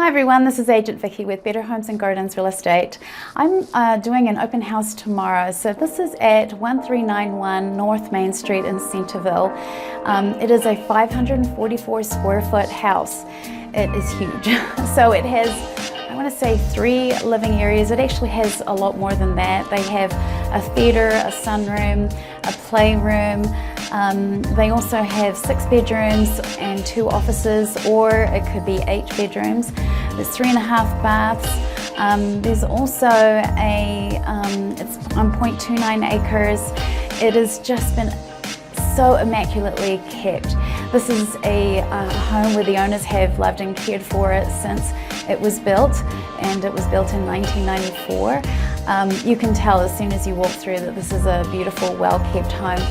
Hi everyone, this is Agent Vicky with Better Homes and Gardens Real Estate. I'm doing an open house tomorrow. So this is at 1391 North Main Street in Centerville. It is a 544 square foot house. It is huge. So it has, I want to say, 3 living areas. It actually has a lot more than that. They have a theater, a sunroom, a playroom. They also have 6 bedrooms and 2 offices, or it could be 8 bedrooms. There's 3.5 baths. There's also it's on 0.29 acres. It has just been so immaculately kept. This is a home where the owners have loved and cared for it since it was built, and it was built in 1994. You can tell as soon as you walk through that this is a beautiful, well-kept home.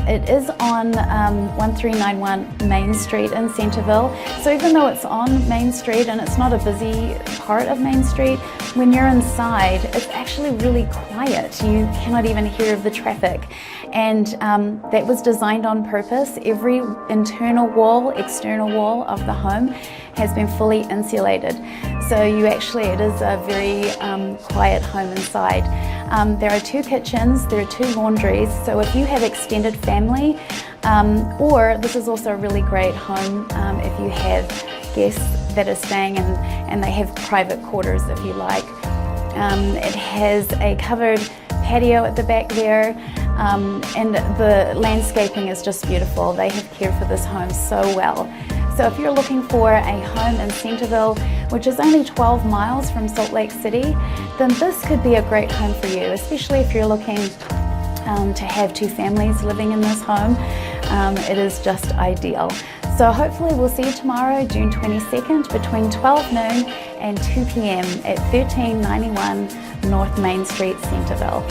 It is on 1391 Main Street in Centerville. So even though it's on Main Street and it's not a busy part of Main Street, when you're inside, it's actually really quiet. You cannot even hear the traffic. And that was designed on purpose. Every internal wall, external wall of the home has been fully insulated. So it is a very quiet home inside. There are 2 kitchens, there are 2 laundries, so if you have extended family, or this is also a really great home if you have guests that are staying and they have private quarters if you like. It has a covered patio at the back there, and the landscaping is just beautiful. They have cared for this home so well. So if you're looking for a home in Centerville, which is only 12 miles from Salt Lake City, then this could be a great home for you, especially if you're looking to have 2 families living in this home. It is just ideal. So hopefully we'll see you tomorrow, June 22nd, between 12 noon and 2 p.m. at 1391 North Main Street, Centerville.